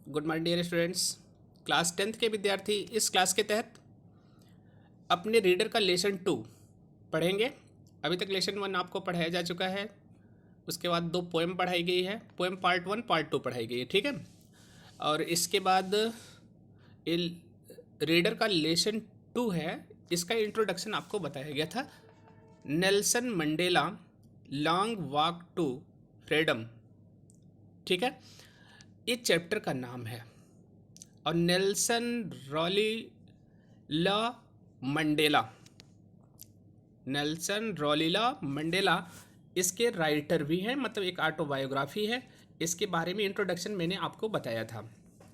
Good morning dear students. Class 10th के विद्यार्थी इस क्लास के तहत अपने रीडर का लेसन 2 पढ़ेंगे। अभी तक लेसन 1 आपको पढ़ाया जा चुका है, उसके बाद 2 पोएम पढ़ाई गई है, पोएम पार्ट 1 पार्ट 2 पढ़ाई गई है, ठीक है। और इसके बाद रीडर का लेसन 2 है, इसका इंट्रोडक्शन आपको बताया गया था। Nelson Mandela long walk to freedom, ठीक है, इस चैप्टर का नाम है। और Nelson Rolihlahla Mandela, Nelson Rolihlahla Mandela इसके राइटर भी हैं, मतलब एक ऑटोबायोग्राफी है। इसके बारे में इंट्रोडक्शन मैंने आपको बताया था,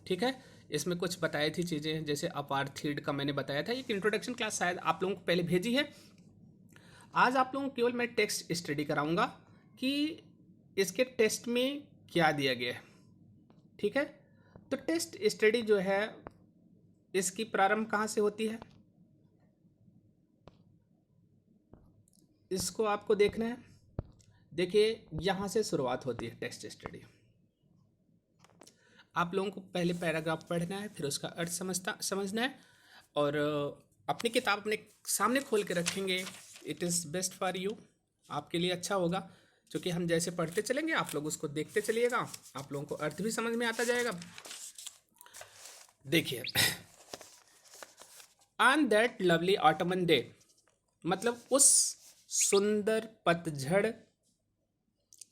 ठीक है। इसमें कुछ बताई थी चीज़ें, जैसे अपार्थीड का मैंने बताया था। एक इंट्रोडक्शन क्लास शायद आप लोगों को पहले भेजी है। आज आप लोगों को केवल मैं टेक्स्ट स्टडी कराऊंगा कि इसके टेस्ट में क्या दिया गया है, ठीक है। तो टेस्ट स्टडी जो है इसकी प्रारंभ कहाँ से होती है, इसको आपको देखना है। देखिए, यहाँ से शुरुआत होती है टेस्ट स्टडी। आप लोगों को पहले पैराग्राफ पढ़ना है, फिर उसका अर्थ समझना है, और अपनी किताब अपने सामने खोल के रखेंगे। It is best for you, आपके लिए अच्छा होगा, क्योंकि हम जैसे पढ़ते चलेंगे आप लोग उसको देखते चलिएगा, आप लोगों को अर्थ भी समझ में आता जाएगा। देखिए, on that lovely ottoman day, मतलब उस सुंदर पतझड़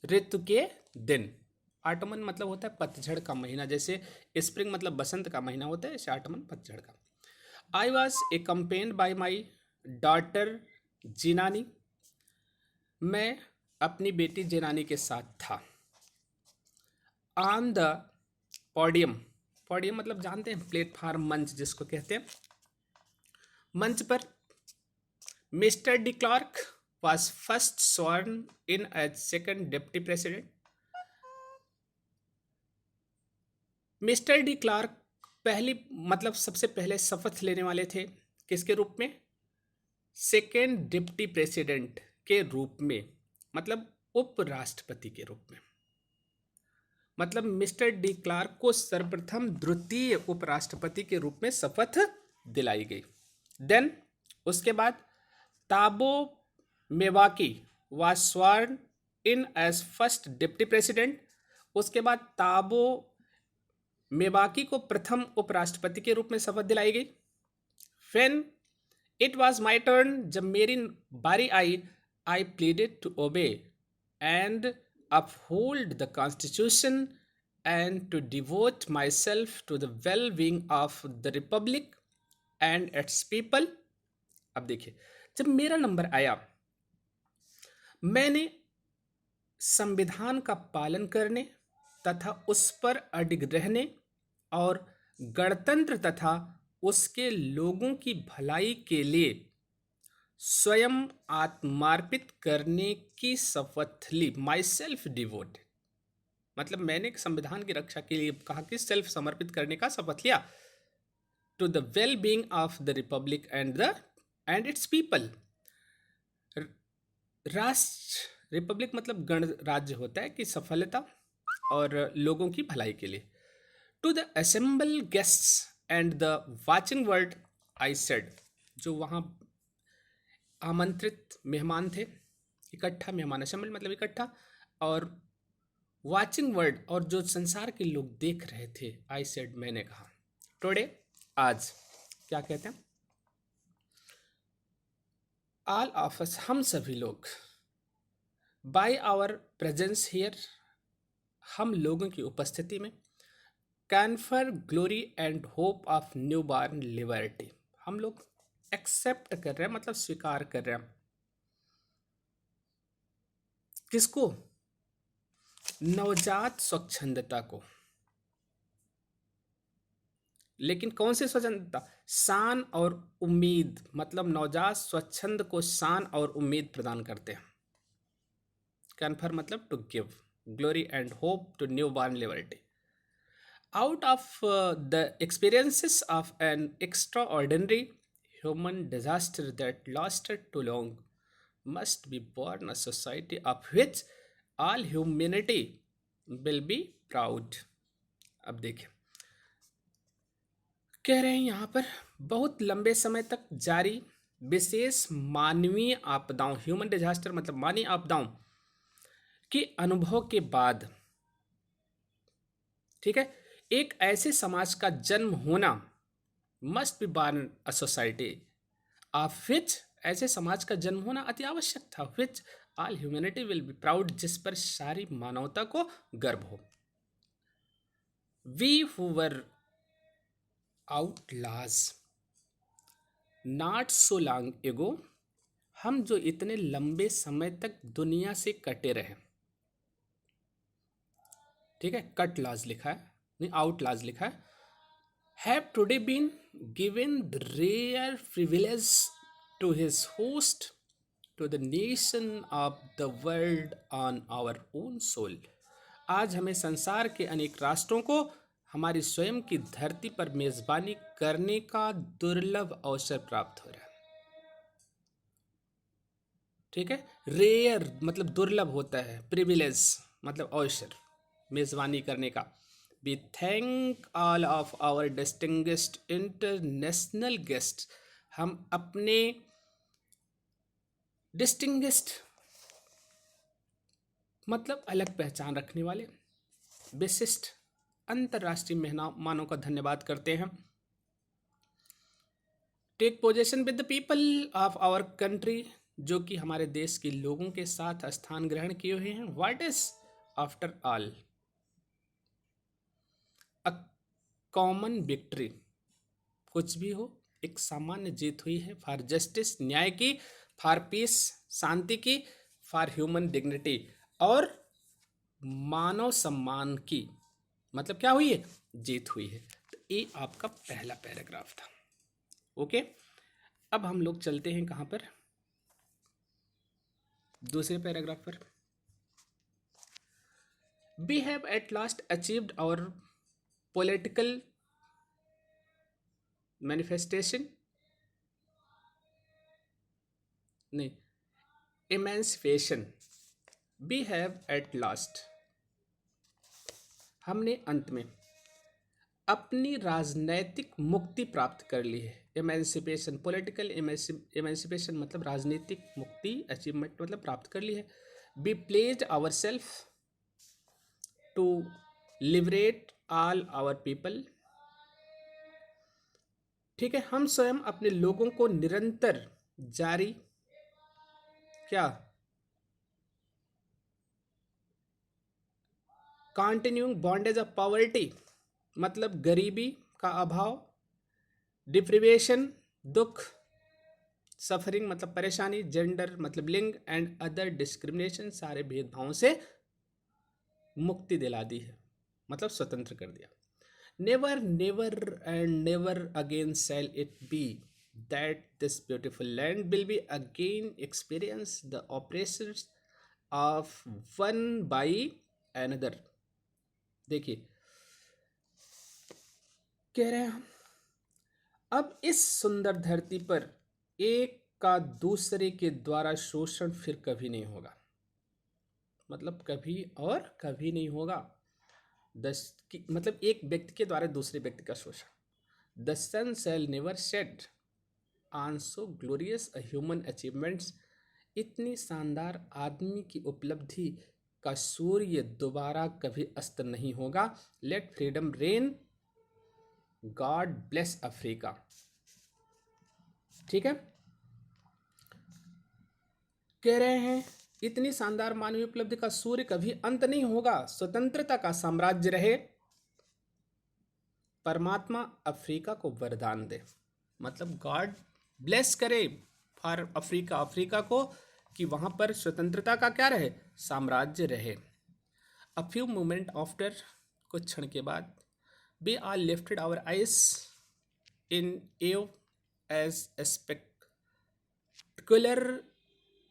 ऋतु के दिन। ऑटमन मतलब होता है पतझड़ का महीना, जैसे स्प्रिंग मतलब बसंत का महीना होता है, ऐसे ऑटमन पतझड़ का। I was accompanied by my daughter Zenani, मैं अपनी बेटी जेनानी के साथ था। ऑन द पोडियम, पोडियम मतलब जानते हैं प्लेटफार्म, मंच जिसको कहते हैं। मंच पर mister de Klerk was first sworn in as second deputy president. Mister de Klerk पहली मतलब सबसे पहले शपथ लेने वाले थे, किसके रूप में, सेकेंड डिप्टी प्रेसिडेंट के रूप में, मतलब उपराष्ट्रपति के रूप में। मतलब मिस्टर डी क्लार्क को सर्वप्रथम द्वितीय उपराष्ट्रपति के रूप में शपथ दिलाई गई। देन उसके बाद Thabo Mbeki was sworn in as first deputy president. उसके बाद ताबो मेवाकी को प्रथम उपराष्ट्रपति के रूप में शपथ दिलाई गई। When it was my turn, जब मेरी बारी आई, I pleaded to obey and uphold the constitution and to devote myself to the well-being of the republic and its people। अब देखिए, जब मेरा नंबर आया, मैंने संविधान का पालन करने तथा उस पर अडिग रहने और गणतंत्र तथा उसके लोगों की भलाई के लिए स्वयं आत्मार्पित करने की शपथ ली। माई सेल्फ डिवोट, मतलब मैंने संविधान की रक्षा के लिए कहा कि सेल्फ समर्पित करने का शपथ लिया। To the well being of the republic and its people. राष्ट्र, रिपब्लिक मतलब गणराज्य होता है, कि सफलता और लोगों की भलाई के लिए। To the assemble guests and the watching world I said, जो वहाँ आमंत्रित मेहमान थे, इकट्ठा मेहमान, असेंबल मतलब इकट्ठा, और वाचिंग वर्ल्ड और जो संसार के लोग देख रहे थे, आई सेड मैंने कहा। टुडे, आज, क्या कहते हैं, ऑल ऑफ अस, हम सभी लोग, बाय आवर प्रेजेंस हियर, हम लोगों की उपस्थिति में, confer glory and hope of new born liberty, हम लोग एक्सेप्ट कर रहे हैं, मतलब स्वीकार कर रहे हैं, किसको, नवजात स्वच्छंदता को। लेकिन कौन सी स्वच्छंदता, शान और उम्मीद, मतलब नवजात स्वच्छंद को शान और उम्मीद प्रदान करते हैं। कन्फर मतलब to give, glory and hope to new born liberty. Out of the experiences of an extraordinary human disaster that lasted too long must be born a society of which all humanity will be proud। अब देखिए, कह रहे हैं यहाँ पर बहुत लंबे समय तक जारी विशेष मानवीय आपदाओं, ह्यूमन डिजास्टर मतलब मानवीय आपदाओं के अनुभव के बाद, ठीक है, एक ऐसे समाज का जन्म होना, must be born a society of which, ऐसे समाज का जन्म होना अति आवश्यक था, which all humanity will be proud, जिस पर सारी मानवता को गर्व हो। We who were outlaws not so long ago, हम जो इतने लंबे समय तक दुनिया से कटे रहे, ठीक है, कट लाज लिखा है, नहीं आउट लाज लिखा है, have today been given the rare privilege to his host to the nation of the world on our own soil. आज हमें संसार के अनेक राष्ट्रों को हमारी स्वयं की धरती पर मेजबानी करने का दुर्लभ अवसर प्राप्त हो रहा है, ठीक है। रेयर मतलब दुर्लभ होता है, प्रिविलेज मतलब अवसर मेजबानी करने का। We thank all of our distinguished international guest, हम अपने डिस्टिंग्विश्ड मतलब अलग पहचान रखने वाले विशिष्ट अंतर्राष्ट्रीय मेहमानों का धन्यवाद करते हैं। Take position with the people of our country, जो कि हमारे देश के लोगों के साथ स्थान ग्रहण किए हुए हैं। What is after all a common victory, कुछ भी हो एक सामान्य जीत हुई है, फॉर जस्टिस न्याय की, फॉर पीस शांति की, फॉर ह्यूमन डिग्निटी और मानव सम्मान की, मतलब क्या हुई है, जीत हुई है। तो ये आपका पहला पैराग्राफ था। ओके, अब हम लोग चलते हैं कहां पर, दूसरे पैराग्राफ पर। We have at last achieved our political manifestation, नहीं, emancipation, we have at last, हमने अंत में अपनी राजनैतिक मुक्ति प्राप्त कर ली है। इमेंसिपेशन, पॉलिटिकल इमेंसिपेशन मतलब राजनीतिक मुक्ति, अचीवमेंट मतलब प्राप्त कर ली है। Be pledged our self to liberate all our people, ठीक है, हम स्वयं अपने लोगों को निरंतर जारी क्या कंटिन्यूइंग बॉन्डेज ऑफ पॉवर्टी मतलब गरीबी का अभाव, डिप्रिवेशन दुख, सफरिंग मतलब परेशानी, जेंडर मतलब लिंग, एंड अदर डिस्क्रिमिनेशन सारे भेदभावों से मुक्ति दिला दी है, मतलब स्वतंत्र कर दिया। Never never and never again shall it be that this beautiful land will be again experience the operations of one by another. देखिए कह रहे हैं हम, अब इस सुंदर धरती पर एक का दूसरे के द्वारा शोषण फिर कभी नहीं होगा, मतलब कभी और कभी नहीं होगा। मतलब एक व्यक्ति के द्वारा दूसरे व्यक्ति का शोषण। The sun shall never shed on so glorious a human achievements, इतनी शानदार आदमी की उपलब्धि का सूर्य दोबारा कभी अस्त नहीं होगा। Let freedom reign, God bless Africa, ठीक है। कह रहे हैं इतनी शानदार मानवीय उपलब्धि का सूर्य कभी अंत नहीं होगा, स्वतंत्रता का साम्राज्य रहे, परमात्मा अफ्रीका को वरदान दे, मतलब गॉड ब्लेस करे फॉर अफ्रीका, अफ्रीका को, कि वहां पर स्वतंत्रता का क्या रहे, साम्राज्य रहे। अ फ्यू मोमेंट आफ्टर, कुछ क्षण के बाद, we are lifted our eyes in awe as a spectacular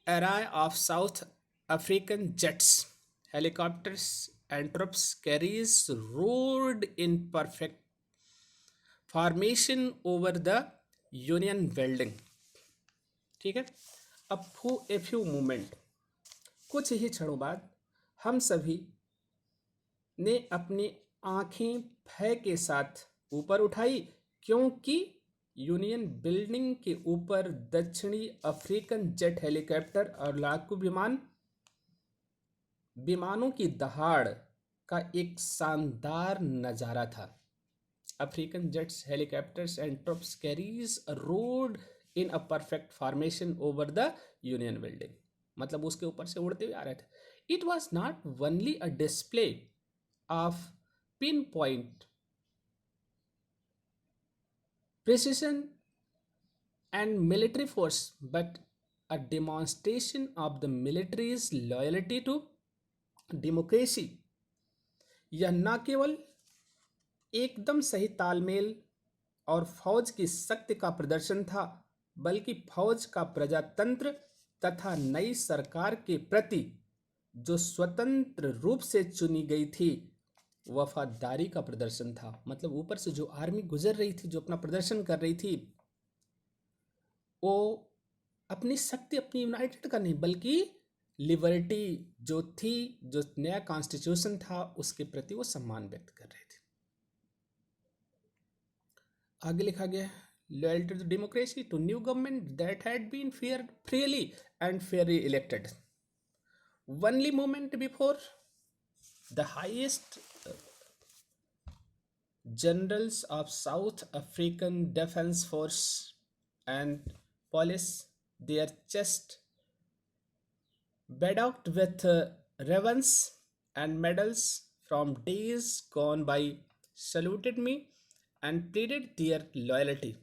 array of South African jets, helicopters, and troops carriers roared in perfect formation over the Union building, ठीक है। अब a few moment, कुछ ही क्षणों बाद, हम सभी ने अपनी आंखें भय के साथ ऊपर उठाई क्योंकि यूनियन बिल्डिंग के ऊपर दक्षिणी अफ्रीकन जेट हेलीकॉप्टर और लड़ाकू विमानों की दहाड़ का एक शानदार नजारा था। African jets, helicopters and troops carries road in a perfect formation over the union building. मतलब उसके ऊपर से उड़ते हुए आ रहे थे। It was not only a display of pin point precision and military force, but a demonstration of the military's loyalty to democracy। यह न केवल एकदम सही तालमेल और फौज की शक्ति का प्रदर्शन था, बल्कि फौज का प्रजातंत्र तथा नई सरकार के प्रति जो स्वतंत्र रूप से चुनी गई थी वफादारी का प्रदर्शन था। मतलब ऊपर से जो आर्मी गुजर रही थी, जो अपना प्रदर्शन कर रही थी, वो अपनी शक्ति अपनी यूनाइटेड का नहीं, बल्कि लिबर्टी जो थी, जो नया कॉन्स्टिट्यूशन था, उसके प्रति वो सम्मान व्यक्त कर रहे थे। आगे लिखा गया, loyalty to democracy to new government that had been freely and fairly elected. Only moment before the highest generals of South African Defence Force and police, their chest bedecked with ribbons and medals from days gone by, saluted me and pleaded their loyalty.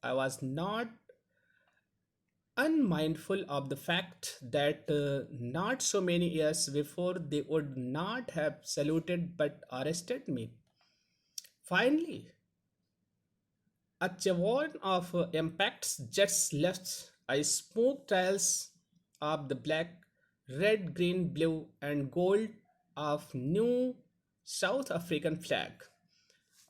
I was not unmindful of the fact that not so many years before they would not have saluted but arrested me. Finally, a chevron of impacts jets left a smoke trails of the black, red, green, blue, and gold of new south African flag.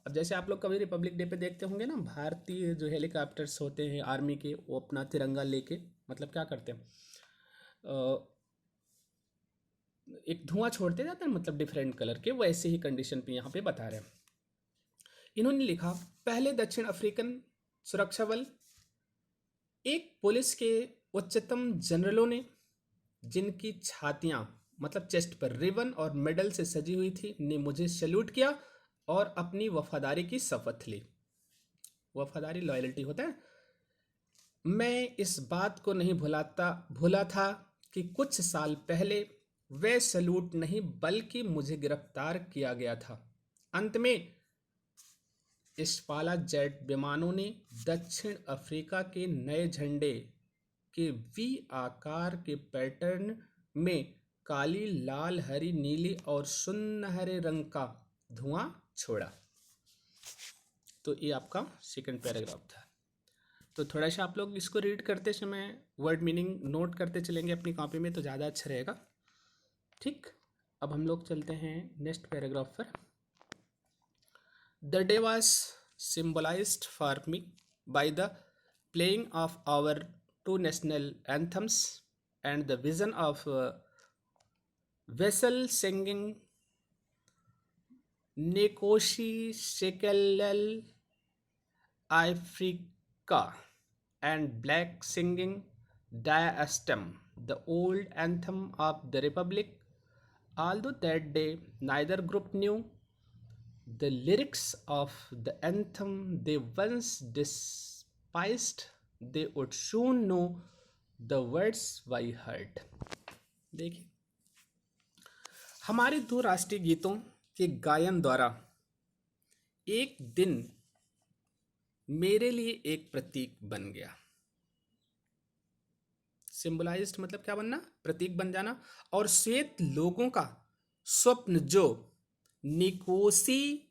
अब जैसे आप लोग कभी Republic day पे देखते होंगे ना, भारतीय जो हेलीकॉप्टर्स होते हैं आर्मी के, वो अपना तिरंगा लेके मतलब क्या करते हैं, एक धुआं छोड़ते जाते हैं, मतलब डिफरेंट कलर के। वैसे ही कंडीशन पे यहाँ पे बता रहे हैं। इन्होंने लिखा, पहले दक्षिण अफ्रीकन सुरक्षा बल, एक पुलिस के उच्चतम जनरलों ने, जिनकी छातियां मतलब चेस्ट पर रिबन और मेडल से सजी हुई थी, ने मुझे सैल्यूट किया और अपनी वफादारी की शपथ ली। वफादारी लॉयल्टी होता है। मैं इस बात को नहीं भूला था कि कुछ साल पहले वह सैल्यूट नहीं बल्कि मुझे गिरफ्तार किया गया था। अंत में इस्पाला जेट विमानों ने दक्षिण अफ्रीका के नए झंडे के वी आकार के पैटर्न में काली, लाल, हरी, नीली और सुनहरे रंग का धुआं छोड़ा। तो ये आपका सेकंड पैराग्राफ था। तो थोड़ा सा आप लोग इसको रीड करते समय वर्ड मीनिंग नोट करते चलेंगे अपनी कॉपी में, तो ज़्यादा अच्छा रहेगा। ठीक, अब हम लोग चलते हैं नेक्स्ट पैराग्राफ पर। The day was symbolised for me by the playing of our two national anthems and the vision of vessel singing Nkosi Sikelel Africa and black singing Diastem, the old anthem of the Republic. Although that day neither group knew the lyrics of the anthem they once despised, they would soon know the words by heart। देखिए, हमारे दो राष्ट्रीय गीतों के गायन द्वारा एक दिन मेरे लिए एक प्रतीक बन गया। सिंबलाइज्ड मतलब क्या बनना, प्रतीक बन जाना। और श्वेत लोगों का स्वप्न जो निकोसी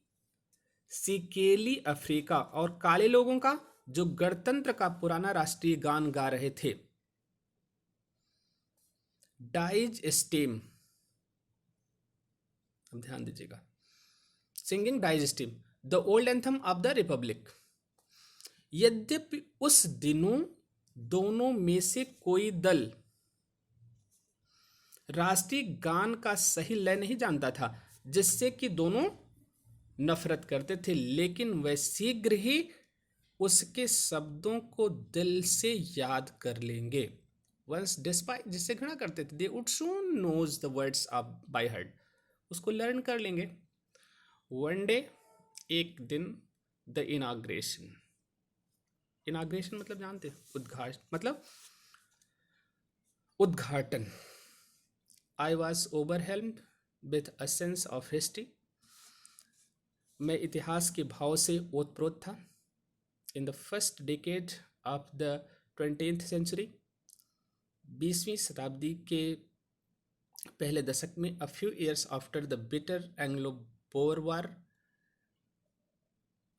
सिकेली अफ्रीका, और काले लोगों का जो गणतंत्र का पुराना राष्ट्रीय गान गा रहे थे, डाइज स्टीम, अब ध्यान दीजिएगा, singing Die Stem the old anthem of the republic. यद्यपि उस दिनों दोनों में से कोई दल राष्ट्रीय गान का सही लय नहीं जानता था, जिससे कि दोनों नफरत करते थे, लेकिन वह शीघ्र ही उसके शब्दों को दिल से याद कर लेंगे। वंस डिस्पाइट, जिससे घृणा करते थे, they would soon know the words up by heart, उसको लर्न कर लेंगे। वन डे, एक दिन, द इनाग्रेशन, इनाग्रेशन मतलब जानते हैं, उद्घाटन, मतलब उद्घाटन। I was overwhelmed with a sense of history, मैं इतिहास के भाव से ओतप्रोत था। In the first decade of the 20th century, 20वीं शताब्दी के पहले दशक में, a few years after the bitter Anglo Boer war,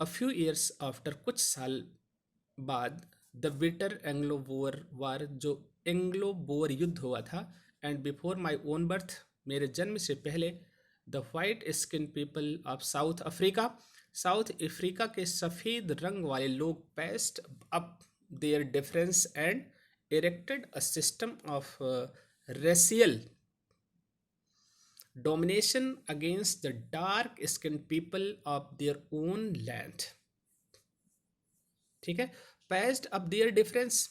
a few years after, कुछ साल बाद, the bitter Anglo Boer war, जो एंग्लो बोर युद्ध हुआ था, and before my own birth, मेरे जन्म से पहले, the white skin people of South Africa, South Africa के सफ़ेद रंग वाले लोग, patched up their difference and erected a system of racial domination against the dark skinned people of their own land। ठीक है, पैस्ड अप देयर डिफरेंस,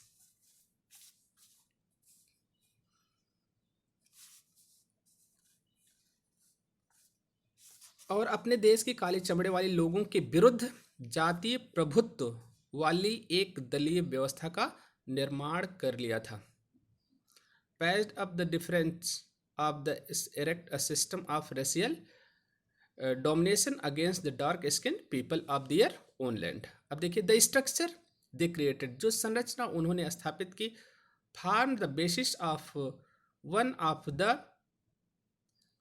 और अपने देश की काले चमड़े वाले लोगों के विरुद्ध जातीय प्रभुत्व वाली एक दलीय व्यवस्था का निर्माण कर लिया था। Passed up the difference of the erect a system of racial domination against the dark skinned people of their own land। अब देखिए, द स्ट्रक्चर दे क्रिएटेड, जो संरचना उन्होंने स्थापित की, form the basis of one of the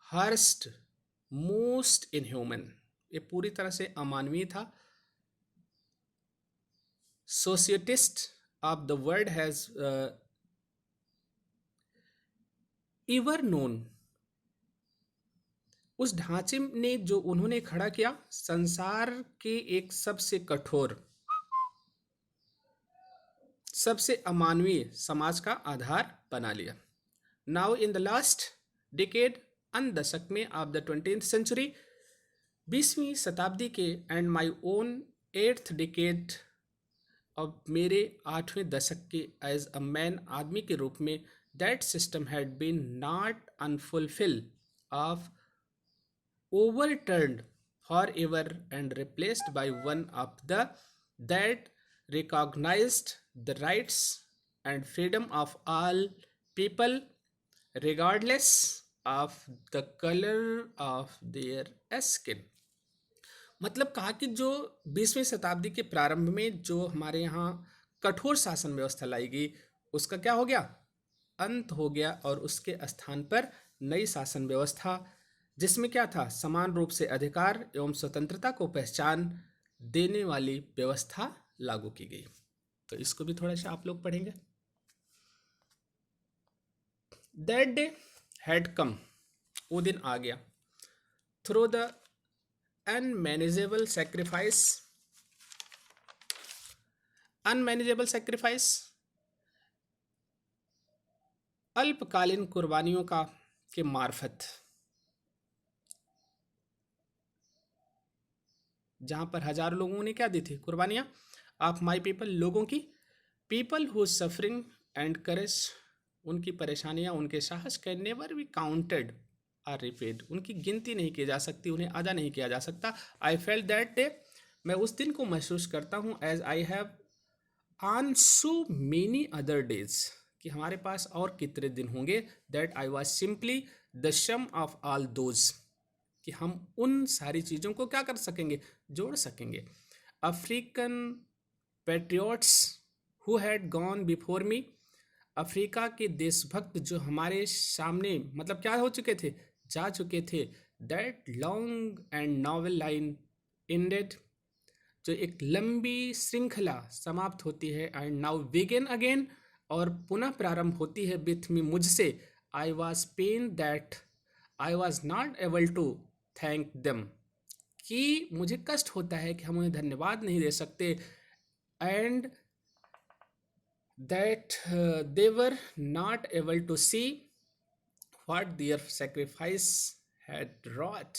harshest most inhuman, ये पूरी तरह से अमानवीय था, societies of the world has ever known, उस ढांचे ने जो उन्होंने खड़ा किया, संसार के एक सबसे कठोर, सबसे अमानवीय समाज का आधार बना लिया। Now in the last decade, अन दशक में ऑफ द 20th सेंचुरी, 20वीं शताब्दी के, and my own 8th decade, और मेरे 8वें दशक के, एज अ मैन, आदमी के रूप में, that system had been not unfulfil of overturned forever and replaced by one of the that recognized the rights and freedom of all people regardless of the color of their skin। मतलब कहा कि जो 20वीं शताब्दी के प्रारंभ में जो हमारे यहाँ कठोर शासन व्यवस्था लाई गई, उसका क्या हो गया, अंत हो गया, और उसके स्थान पर नई शासन व्यवस्था, जिसमें क्या था, समान रूप से अधिकार एवं स्वतंत्रता को पहचान देने वाली व्यवस्था लागू की गई। तो इसको भी थोड़ा सा आप लोग पढ़ेंगे। दैट डे हैड कम, वो दिन आ गया, through the unmanageable sacrifice, unmanageable sacrifice, अल्पकालीन कुर्बानियों का के मार्फत, जहां पर हजारों लोगों ने क्या दी थी, कुर्बानियां, ऑफ माई पीपल, लोगों की, people who suffering and courage, उनकी परेशानियां, उनके साहस, can never be counted or repaid, उनकी गिनती नहीं की जा सकती, उन्हें अदा नहीं किया जा सकता। आई फेल्ट दैट डे, मैं उस दिन को महसूस करता हूँ, as I have on so many other days, कि हमारे पास और कितने दिन होंगे, that I was simply the sum of all those, कि हम उन सारी चीज़ों को क्या कर सकेंगे, जोड़ सकेंगे। African patriots who had gone before me, Africa के देशभक्त जो हमारे सामने मतलब क्या हो चुके थे, जा चुके थे, that long and novel line ended, जो एक लंबी श्रृंखला समाप्त होती है, एंड नाउ बिगिन अगेन, और पुनः प्रारंभ होती है विथ मी, मुझसे, I was pain that I was not able to thank them, कि मुझे कष्ट होता है कि हम उन्हें धन्यवाद नहीं दे सकते, and that they were not able to see what their sacrifice had wrought,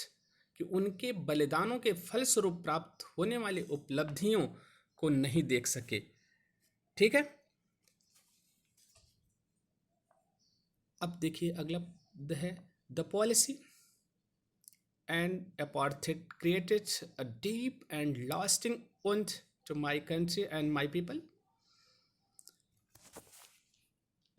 कि उनके बलिदानों के फलस्वरूप प्राप्त होने वाली उपलब्धियों को नहीं देख सके। ठीक है, अब देखिए अगला है the policy and apartheid created a deep and lasting wound to my country and my people।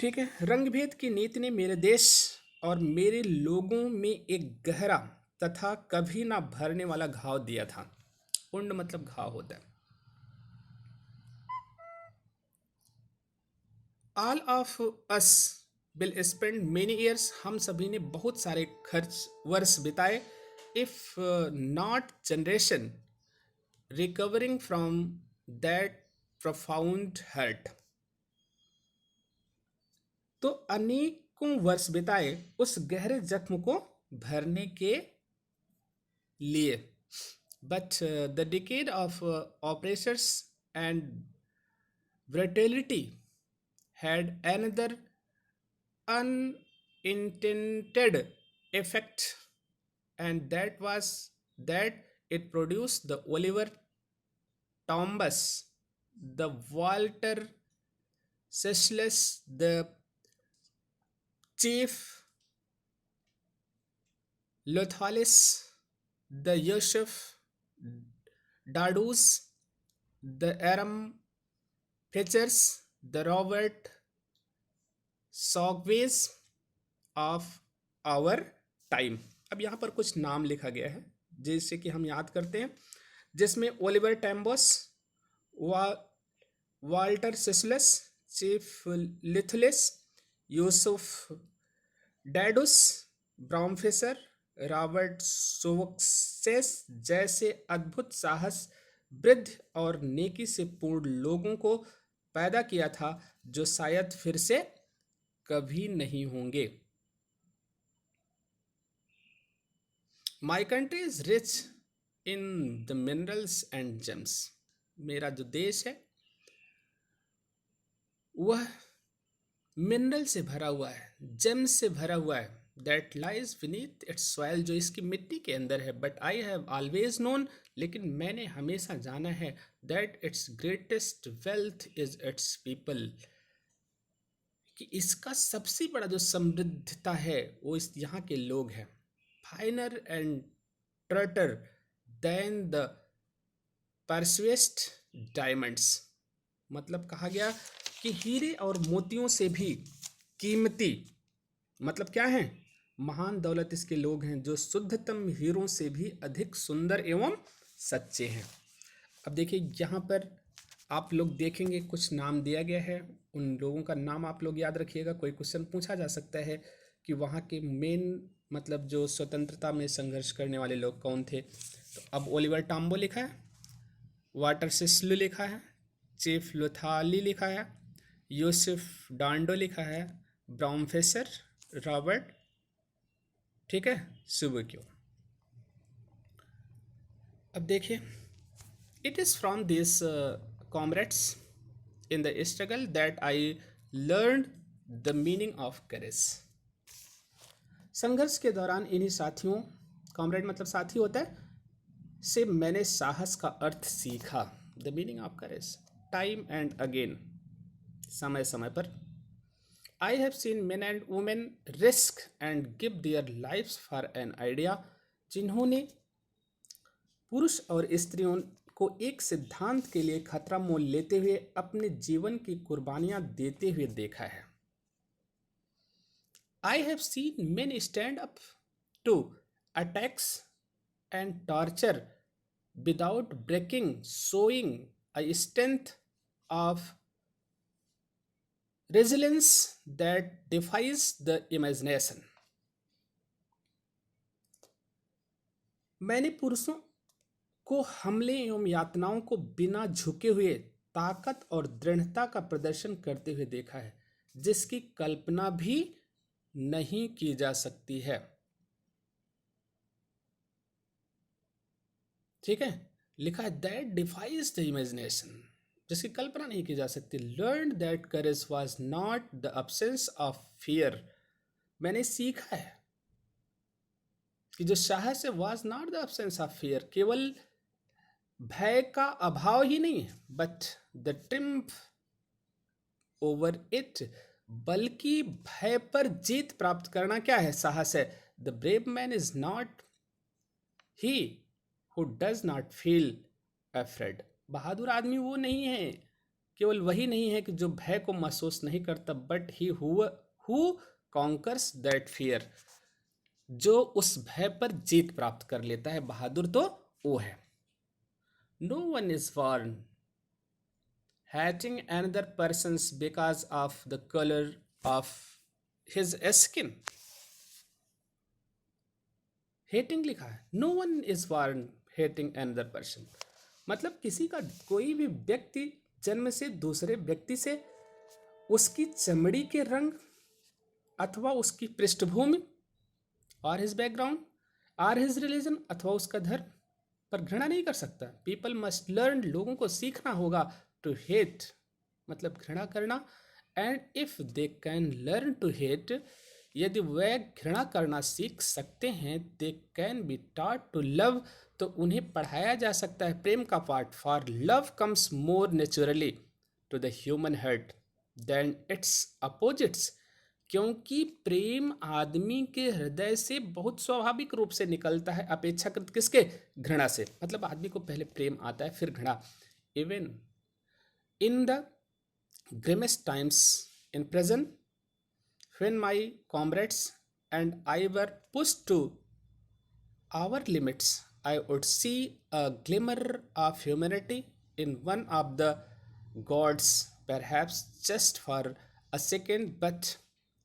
ठीक है, रंग भेद की नीति ने मेरे देश और मेरे लोगों में एक गहरा तथा कभी ना भरने वाला घाव दिया था। पुंड मतलब घाव होता है। All of us will spend many years, हम सभी ने बहुत सारे वर्ष बिताए। If not generation recovering from that profound hurt, तो अनेकों वर्ष बिताए उस गहरे जख्म को भरने के लिए। But the decade of operations and brutality had another unintended effect, and that was that it produced the Oliver Tombs, the Walter Sesseless, the Chief Lothalis, the Yosef Dadus, the Aram Preachers, the Robert Sogways of our time। अब यहाँ पर कुछ नाम लिखा गया है जिससे कि हम याद करते हैं, जिसमें Oliver Tambos, Walter Sisulus, chief Luthulis, Yusuf Dadoos, Bram Fischer, Robert Sobukwes जैसे अद्भुत साहस, वृद्ध और नेकी से पूर्ण लोगों को पैदा किया था जो शायद फिर से कभी नहीं होंगे। My country is rich in the minerals and James, मेरा जो देश है वह मिनरल से भरा हुआ है, जेम्स से भरा हुआ है। That lies beneath it's soil, जो इसकी मिट्टी के अंदर है। But I have always known, लेकिन मैंने हमेशा जाना है, that it's greatest wealth is it's people, कि इसका सबसे बड़ा जो समृद्धता है वो इस यहाँ के लोग हैं। Finer and truer than the purest diamonds, मतलब कहा गया कि हीरे और मोतियों से भी कीमती, मतलब क्या है, महान दौलत इसके लोग हैं जो शुद्धतम हीरों से भी अधिक सुंदर एवं सच्चे हैं। अब देखिए यहाँ पर आप लोग देखेंगे कुछ नाम दिया गया है, उन लोगों का नाम आप लोग याद रखिएगा। कोई क्वेश्चन पूछा जा सकता है कि वहाँ के मेन मतलब जो स्वतंत्रता में संघर्ष करने वाले लोग कौन थे। तो अब ओलिवर टाम्बो लिखा है, वाटर सिस्लू लिखा है, चीफ लुथाली लिखा है, यूसुफ डांडो लिखा है, ब्राउनफिशर, रॉबर्ट, ठीक है, सुबुक्यो। अब देखिए, it is from this comrades in the struggle that I learned the meaning of courage। संघर्ष के दौरान इन्हीं साथियों, कॉमरेड मतलब साथी होता है, से मैंने साहस का अर्थ सीखा। The meaning of courage, time and again, समय समय पर। I have seen men and women risk and give their lifes for an idea, जिन्होंने पुरुष और स्त्रियों को एक सिद्धांत के लिए खतरा मोल लेते हुए अपने जीवन की कुर्बानियां देते हुए देखा है। I have seen men stand up to attacks and torture without breaking, showing a strength of resilience that defies the imagination. मैंने पुरुषों को हमले एवं यातनाओं को बिना झुके हुए ताकत और दृढ़ता का प्रदर्शन करते हुए देखा है, जिसकी कल्पना भी नहीं की जा सकती है। ठीक है, लिखा है दैट डिफाइज द इमेजिनेशन, जिसकी कल्पना नहीं की जा सकती। Learn that courage was not the absence of fear, मैंने सीखा है कि जो साहस है was not the absence of fear, केवल भय का अभाव ही नहीं है, but the triumph over it, बल्कि भय पर जीत प्राप्त करना क्या है? साहस है। The brave man is not he who does not feel afraid. बहादुर आदमी वो नहीं है, केवल वही नहीं है कि जो भय को महसूस नहीं करता, but he who conquers that fear, जो उस भय पर जीत प्राप्त कर लेता है। बहादुर तो वो है। No one is born hating another person's because of the color of his skin. Hating लिखा है, no one is born hating another person, मतलब किसी का कोई भी व्यक्ति जन्म से दूसरे व्यक्ति से उसकी चमड़ी के रंग अथवा उसकी पृष्ठभूमि और हिज बैकग्राउंड और हिज रिलीजन अथवा उसका धर्म पर घृणा नहीं कर सकता। पीपल मस्ट लर्न, लोगों को सीखना होगा, टू हेट मतलब घृणा करना, and if they can learn to hate, यदि वे घृणा करना सीख सकते हैं, they can be taught to love, तो उन्हें पढ़ाया जा सकता है प्रेम का पाठ। For love comes more naturally to the human heart than its opposites, क्योंकि प्रेम आदमी के हृदय से बहुत स्वाभाविक रूप से निकलता है, अपेक्षाकृत किसके? घृणा से। मतलब आदमी को पहले प्रेम आता है फिर घृणा। Even in the grimmest times in prison, when my comrades and I were pushed to our limits, I would see a glimmer of humanity in one of the gods, perhaps just for a second, but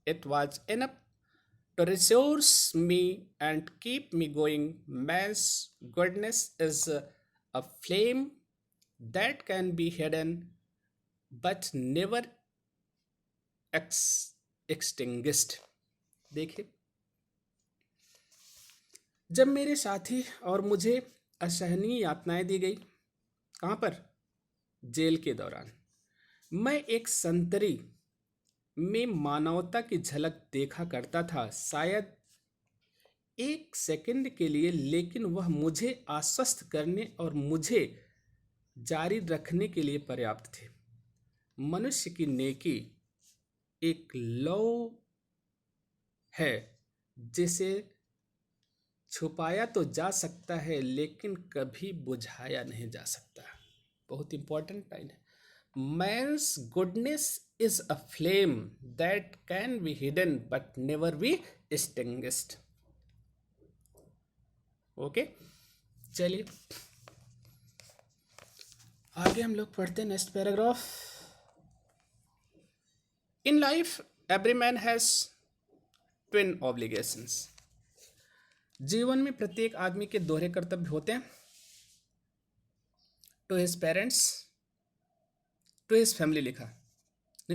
it was enough to resource me and keep me going. Man's goodness is a flame that can be hidden but never extinguished. देखिए, जब मेरे साथी और मुझे असहनीय यातनाएं दी गई, कहाँ पर? जेल के दौरान, मैं एक संतरी में मानवता की झलक देखा करता था, शायद एक सेकंड के लिए, लेकिन वह मुझे आश्वस्त करने और मुझे जारी रखने के लिए पर्याप्त थे। मनुष्य की नेकी एक लौ है जिसे छुपाया तो जा सकता है लेकिन कभी बुझाया नहीं जा सकता। बहुत इंपॉर्टेंट लाइन है। Man's goodness is a flame that can be hidden but never be extinguished. Okay, चलिए आगे हम लोग पढ़ते हैं next paragraph. In life every man has twin obligations. जीवन में प्रत्येक आदमी के दोहरे कर्तव्य होते हैं। To his parents, to his family लिखा,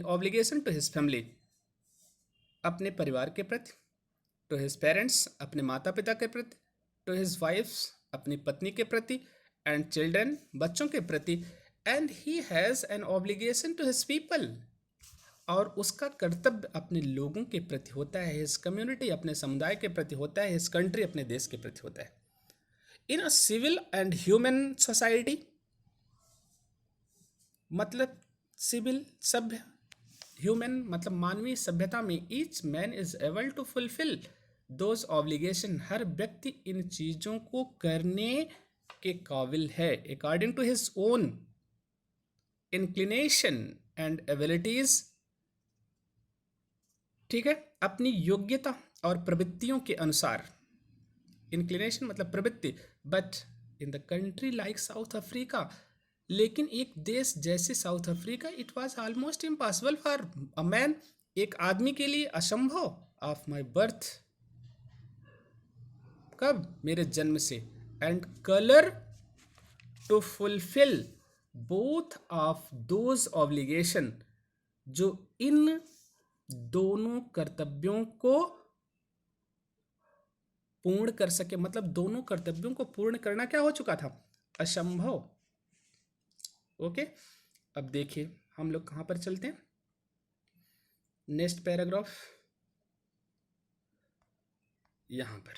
ऑब्लिगेशन टू हिज फैमिली अपने परिवार के प्रति, टू हिज पेरेंट्स अपने माता पिता के प्रति, टू हिज वाइफ्स अपनी पत्नी के प्रति, एंड चिल्ड्रन बच्चों के प्रति, and he has an obligation to his people, और उसका कर्तव्य अपने लोगों के प्रति होता है। हिज कम्युनिटी अपने समुदाय के प्रति होता है। हिज कंट्री अपने देश के प्रति होता है। In a civil and human society मतलब सिविल सभ्य, ह्यूमन मतलब मानवीय सभ्यता में, each man is able to fulfil those obligation, हर व्यक्ति इन चीजों को करने के काबिल है, according to his own inclination and abilities. ठीक है, अपनी योग्यता और प्रवृत्तियों के अनुसार। इंक्लिनेशन मतलब प्रवृत्ति। But in the country like south Africa, लेकिन एक देश जैसे south Africa, it was almost impossible for a man, एक आदमी के लिए असंभव, ऑफ माई बर्थ, कब? मेरे जन्म से, and colour to fulfil both of those obligation, जो इन दोनों कर्तव्यों को पूर्ण कर सके, मतलब दोनों कर्तव्यों को पूर्ण करना क्या हो चुका था? असंभव। ओके, अब देखिए हम लोग कहां पर चलते हैं, नेक्स्ट पैराग्राफ यहां पर।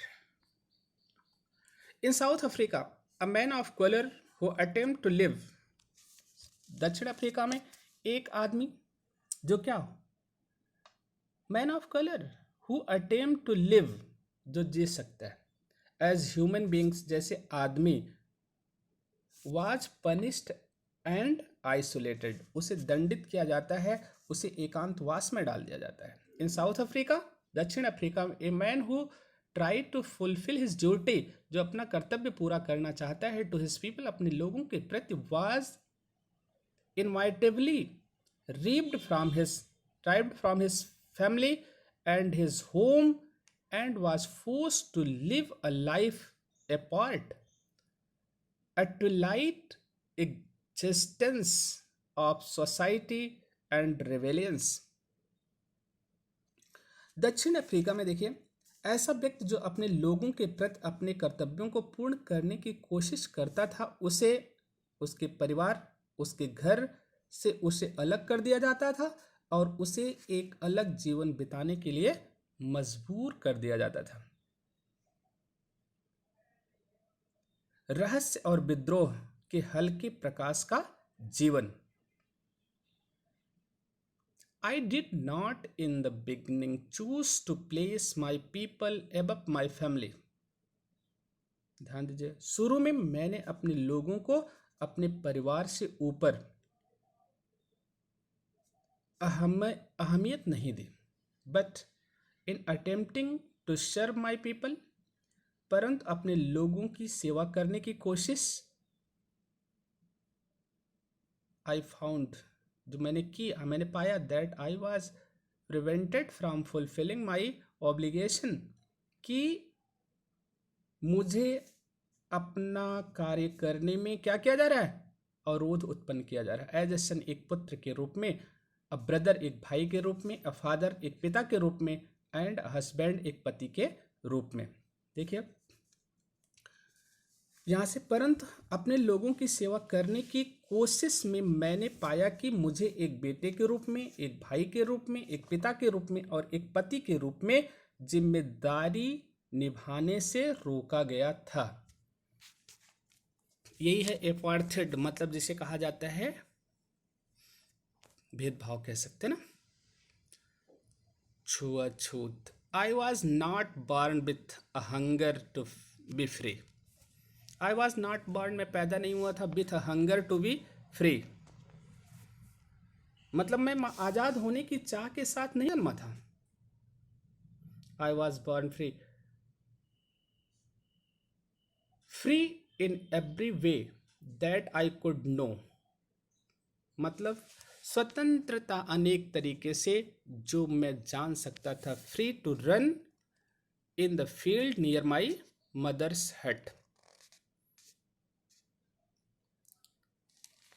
In South Africa, a man of colour who attempt to live, दक्षिण अफ्रीका में एक आदमी जो क्या हो, man of colour, who attempt to live, जो जी सकता है एज ह्यूमन बींग्स, जैसे आदमी, वाज पनिश्ड एंड आइसोलेटेड, उसे दंडित किया जाता है, उसे एकांतवास में डाल दिया जाता है। इन साउथ अफ्रीका, दक्षिण अफ्रीका में, a man who try to fulfil his duty, जो अपना कर्तव्य पूरा करना चाहता है, टू हिज पीपल, अपने लोगों के प्रति, was inevitably ripped from his family and his home and was forced to live a life apart, a twilight existence of society and rebellions। दक्षिण अफ्रीका में देखिए, ऐसा व्यक्ति जो अपने लोगों के प्रति अपने कर्तव्यों को पूर्ण करने की कोशिश करता था, उसे उसके परिवार, उसके घर से उसे अलग कर दिया जाता था और उसे एक अलग जीवन बिताने के लिए मजबूर कर दिया जाता था। रहस्य और विद्रोह के हल्के प्रकाश का जीवन। I did not in the beginning choose to place my people above my family। ध्यान दीजिए, शुरू में मैंने अपने लोगों को अपने परिवार से ऊपर अहमियत नहीं दी। But in attempting to serve my people, परंतु अपने लोगों की सेवा करने की कोशिश, आई फाउंड, जो मैंने किया, मैंने पाया, that I was prevented from fulfilling my obligation, कि मुझे अपना कार्य करने में क्या किया जा रहा है, अवरोध उत्पन्न किया जा रहा है। एज ए सन, एक पुत्र के रूप में, अ ब्रदर, एक भाई के रूप में, अ फादर, एक पिता के रूप में, एंड हस्बैंड, एक पति के रूप में। देखिए यहाँ से, परंतु अपने लोगों की सेवा करने की कोशिश में मैंने पाया कि मुझे एक बेटे के रूप में, एक भाई के रूप में, एक पिता के रूप में और एक पति के रूप में जिम्मेदारी निभाने से रोका गया था। यही है एपार्थेड, मतलब जिसे कहा जाता है भेदभाव, कह सकते ना, छुआछूत। I was not born with a hunger to be free. I was not born, मैं पैदा नहीं हुआ था, with a hunger to be free, मतलब मैं आजाद होने की चाह के साथ नहीं जन्मा था। I was born free, free in every way that I could know, मतलब स्वतंत्रता अनेक तरीके से जो मैं जान सकता था। Free to run in the field near my mother's hut,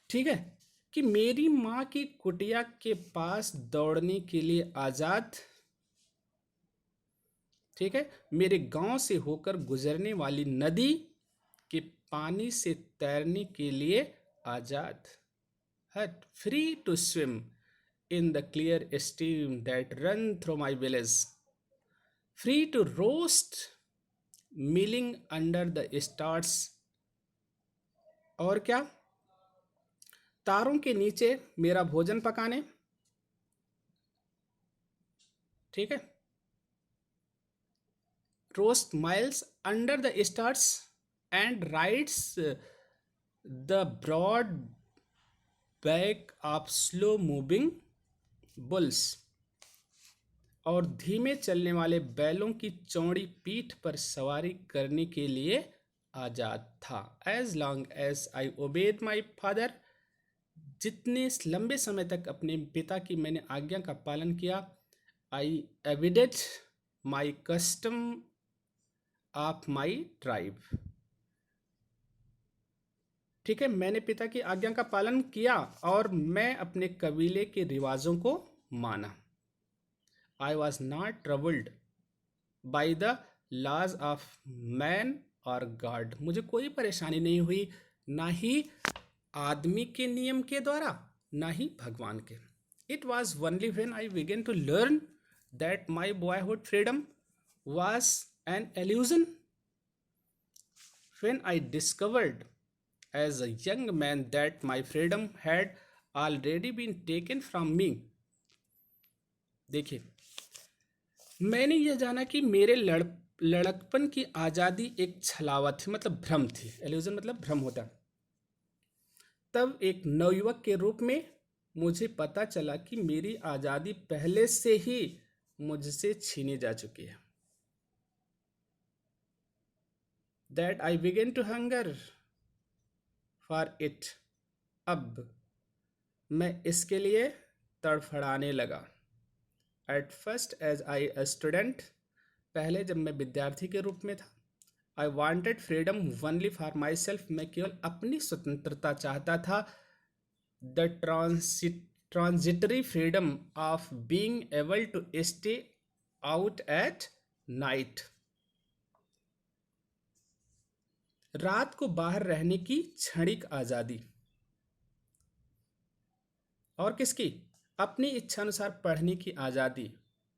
ठीक है, कि मेरी माँ की कुटिया के पास दौड़ने के लिए आजाद, ठीक है, मेरे गांव से होकर गुजरने वाली नदी के पानी से तैरने के लिए आजाद, hut, free to swim in the clear stream that run through my village, free to roast milling under the stars, और क्या, तारों के नीचे मेरा भोजन पकाने, ठीक है, roast miles under the stars and rides the broad back of slow moving bulls, और धीमे चलने वाले बैलों की चौड़ी पीठ पर सवारी करने के लिए आजाद था। As long as I obeyed my father, जितने लंबे समय तक अपने पिता की मैंने आज्ञा का पालन किया, आई एविडेड माई कस्टम ऑफ माई ट्राइब, ठीक है, मैंने पिता की आज्ञा का पालन किया और मैं अपने कबीले के रिवाजों को माना। I was not troubled by the laws of man और गॉड, मुझे कोई परेशानी नहीं हुई, ना ही आदमी के नियम के द्वारा, ना ही भगवान के। It was only when I began to learn that my boyhood freedom was an illusion, when I discovered as a young man that my freedom had already been taken from me. देखिए, मैंने यह जाना कि मेरे लड़कपन की आज़ादी एक छलावा थी, मतलब भ्रम थी। एल्यूजन मतलब भ्रम होता है। तब एक नवयुवक के रूप में मुझे पता चला कि मेरी आज़ादी पहले से ही मुझसे छीनी जा चुकी है। That I began to hunger for it. अब मैं इसके लिए तड़फड़ाने लगा। At first as a student, पहले जब मैं विद्यार्थी के रूप में था, I wanted freedom only for myself. मैं केवल अपनी स्वतंत्रता चाहता था। The transitory freedom of being able to stay out at night. रात को बाहर रहने की क्षणिक आज़ादी। और किसकी? अपनी इच्छानुसार पढ़ने की आज़ादी।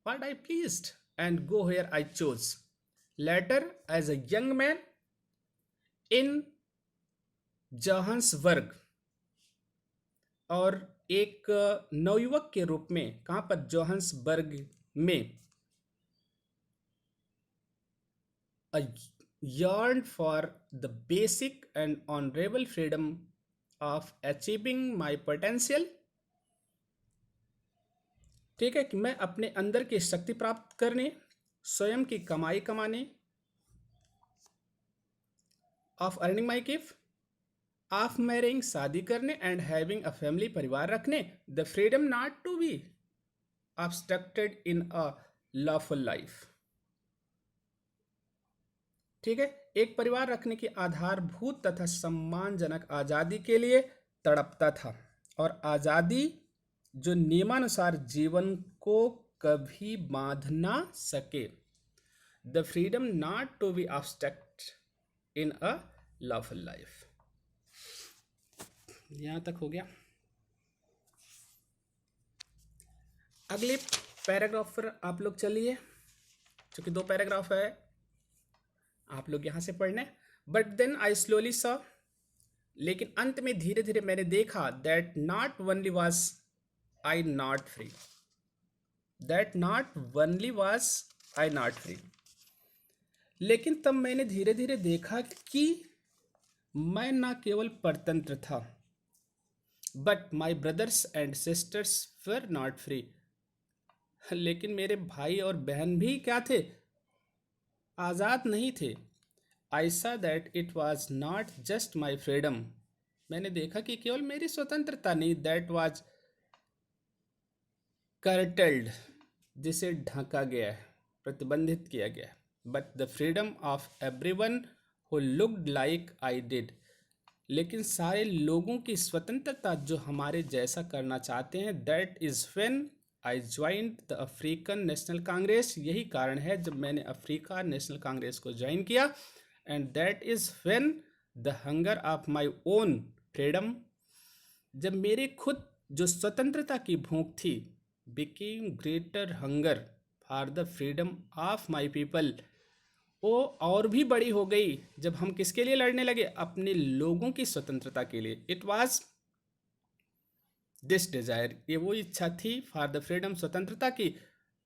What I pleased and go where I chose. Later, as a young man in Johannesburg, और एक नवयुवक के रूप में कहाँ पर? जोहान्सबर्ग में। I yearned for the basic and honorable freedom of achieving my potential. ठीक है, कि मैं अपने अंदर की शक्ति प्राप्त करने, स्वयं की कमाई कमाने, of earning my gift, of marrying शादी करने, एंड हैविंग अ फैमिली परिवार रखने। The freedom not to be obstructed in a lawful life. ठीक है, एक परिवार रखने की आधारभूत तथा सम्मानजनक आज़ादी के लिए तड़पता था, और आज़ादी जो नियमानुसार जीवन को कभी बांध ना सके। The freedom not to be obstruct in a lawful life. यहां तक हो गया। अगले पैराग्राफ पर आप लोग चलिए, क्योंकि 2 पैराग्राफ है, आप लोग यहां से पढ़ने। But then I slowly saw, लेकिन अंत में धीरे धीरे मैंने देखा, that not only was I not free, that not only was I not free, लेकिन तब मैंने धीरे धीरे देखा कि मैं ना केवल परतंत्र था, but my brothers and sisters were not free, लेकिन मेरे भाई और बहन भी क्या थे? आज़ाद नहीं थे। आई सा that it was not just my freedom, मैंने देखा कि केवल मेरी स्वतंत्रता नहीं, दैट वॉज कर्टल्ड, जिसे ढका गया है, प्रतिबंधित किया गया है, but the freedom of everyone who looked like I did, लेकिन सारे लोगों की स्वतंत्रता जो हमारे जैसा करना चाहते हैं। That is when I joined the African national Congress, यही कारण है जब मैंने अफ्रीका नेशनल कांग्रेस को ज्वाइन किया। And that is when the hunger of my own freedom, जब मेरे खुद जो स्वतंत्रता की भूख थी, became greater hunger for the freedom of my people, वो और भी बड़ी हो गई जब हम किसके लिए लड़ने लगे? अपने लोगों की स्वतंत्रता के लिए। इट वॉज दिस डिजायर, ये वो इच्छा थी, फॉर द फ्रीडम, स्वतंत्रता की,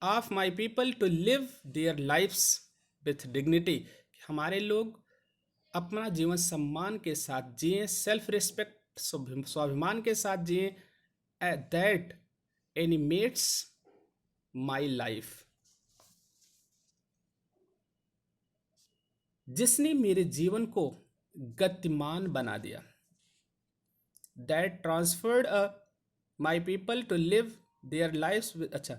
of my people to live their lives with dignity, हमारे लोग अपना जीवन सम्मान के साथ जिए, सेल्फ रिस्पेक्ट, स्वाभिमान के साथ जिए। दैट एनिमेट्स माई लाइफ, जिसने मेरे जीवन को गतिमान बना दिया। That transferred my people to live their lives with, अच्छा,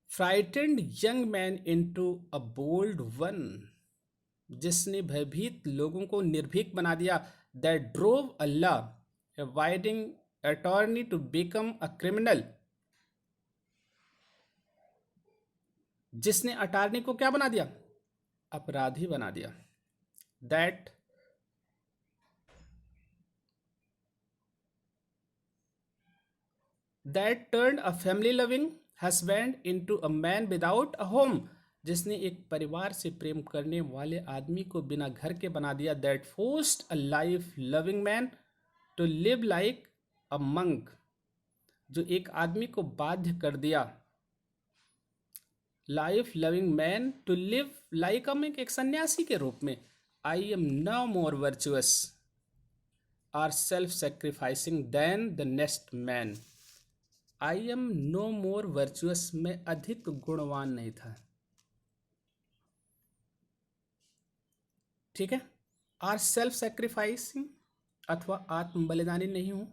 frightened young man into a bold one, जिसने भयभीत लोगों को निर्भीक बना दिया। That drove a law avoiding attorney to become a criminal, जिसने अटॉर्नी को क्या बना दिया? अपराधी बना दिया। That turned a family loving husband into a man without a home, जिसने एक परिवार से प्रेम करने वाले आदमी को बिना घर के बना दिया। That forced a life loving man to live like a monk, जो एक आदमी को बाध्य कर दिया life loving man to live like a monk, एक सन्यासी के रूप में। I am no more virtuous or self sacrificing than the next man. I am no more virtuous, मैं अधिक गुणवान नहीं था, ठीक है। आर सेल्फ सेक्रीफाइसिंग, अथवा आत्म बलिदानी नहीं हूं,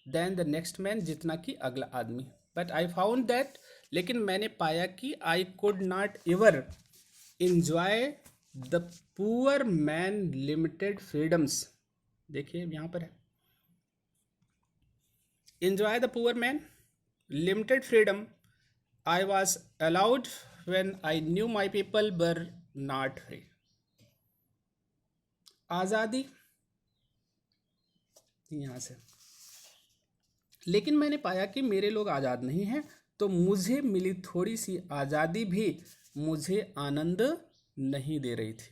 देन द नेक्स्ट मैन, जितना कि अगला आदमी। बट आई फाउंड दैट, लेकिन मैंने पाया कि I could not ever enjoy the poor man limited freedoms. देखिए यहाँ पर है, enjoy the poor man limited freedom I was allowed when I knew my people were not free। आज़ादी यहाँ से, लेकिन मैंने पाया कि मेरे लोग आज़ाद नहीं हैं, तो मुझे मिली थोड़ी सी आज़ादी भी मुझे आनंद नहीं दे रही थी।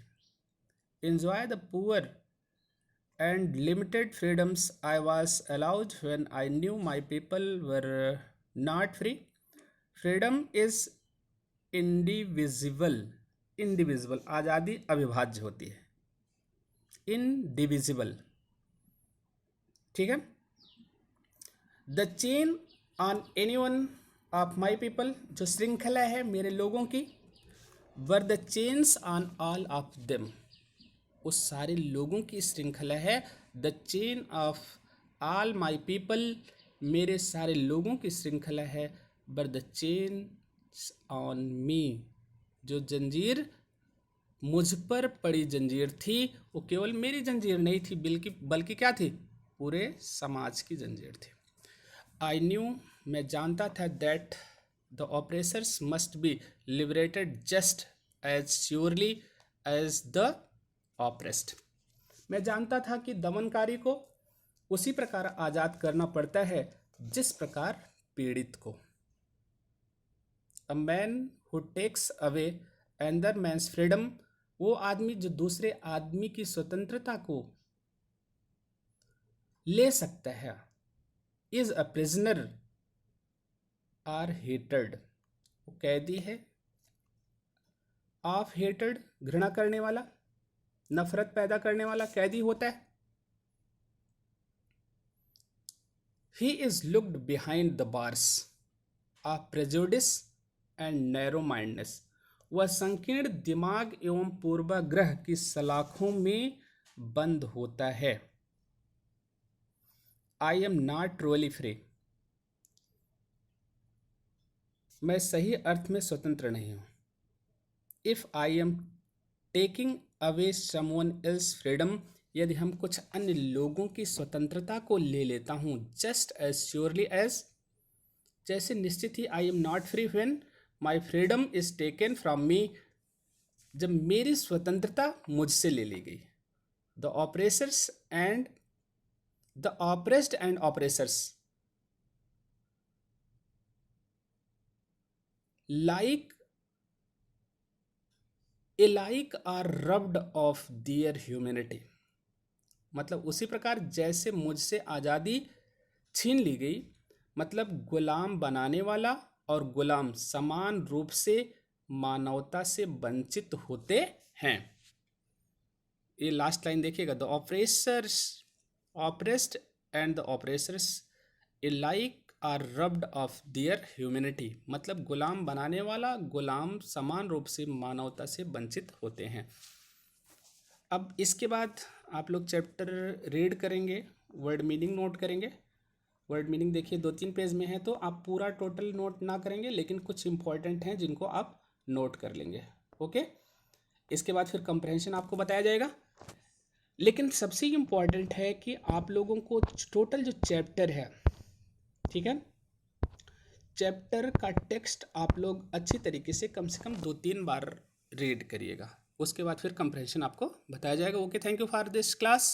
enjoy the poor and limited freedoms I was allowed when I knew my people were not free। Freedom is indivisible, indivisible, आज़ादी अविभाज्य होती है, indivisible, ठीक है। The chain on any one of my people, जो श्रृंखला है मेरे लोगों की, were the chains on all of them, उस सारे लोगों की श्रृंखला है। The chain of all my people, मेरे सारे लोगों की श्रृंखला है। But the chain on me, जो जंजीर मुझ पर पड़ी जंजीर थी, वो केवल मेरी जंजीर नहीं थी, बल्कि क्या थी, पूरे समाज की जंजीर थी। आई न्यू, मैं जानता था, that the oppressors must be liberated just as surely as the oppressed. मैं जानता था कि दमनकारी को उसी प्रकार आज़ाद करना पड़ता है जिस प्रकार पीड़ित को। A man who takes away another man's freedom, वो आदमी जो दूसरे आदमी की स्वतंत्रता को ले सकता है, इज अ प्रिजनर आर हेटेड, वो कैदी है। ऑफ हेटेड, घृणा करने वाला, नफरत पैदा करने वाला कैदी होता है। He is looked behind the bars of prejudice and narrow mindness, वह संकीर्ण दिमाग एवं पूर्वाग्रह की सलाखों में बंद होता है। आई एम नॉट ट्रूली फ्री, मैं सही अर्थ में स्वतंत्र नहीं हूं। If I am taking away someone else freedom, यदि हम कुछ अन्य लोगों की स्वतंत्रता को ले लेता हूं, जस्ट एज श्योरली एज, जैसे निश्चित ही, I am not free when my freedom is taken from me, जब मेरी स्वतंत्रता मुझसे ले ली गई। The oppressors and the oppressed and oppressors like alike are robbed of their humanity, मतलब उसी प्रकार जैसे मुझसे आज़ादी छीन ली गई, मतलब गुलाम बनाने वाला और गुलाम समान रूप से मानवता से वंचित होते हैं। ये लास्ट लाइन देखिएगा, the oppressors oppressed and the oppressors alike are robbed of their humanity, मतलब गुलाम बनाने वाला, गुलाम समान रूप से मानवता से वंचित होते हैं। अब इसके बाद आप लोग चैप्टर रीड करेंगे, वर्ड मीनिंग नोट करेंगे। वर्ड मीनिंग देखिए 2-3 पेज में है, तो आप पूरा टोटल नोट ना करेंगे, लेकिन कुछ इंपॉर्टेंट हैं जिनको आप नोट कर लेंगे। ओके, इसके बाद फिर कंप्रहेंशन आपको बताया जाएगा। लेकिन सबसे इम्पॉर्टेंट है कि आप लोगों को टोटल जो चैप्टर है, ठीक है, चैप्टर का टेक्स्ट आप लोग अच्छी तरीके से कम 2-3 बार रीड करिएगा। उसके बाद फिर कंप्रहेंशन आपको बताया जाएगा। Okay, thank you for this class.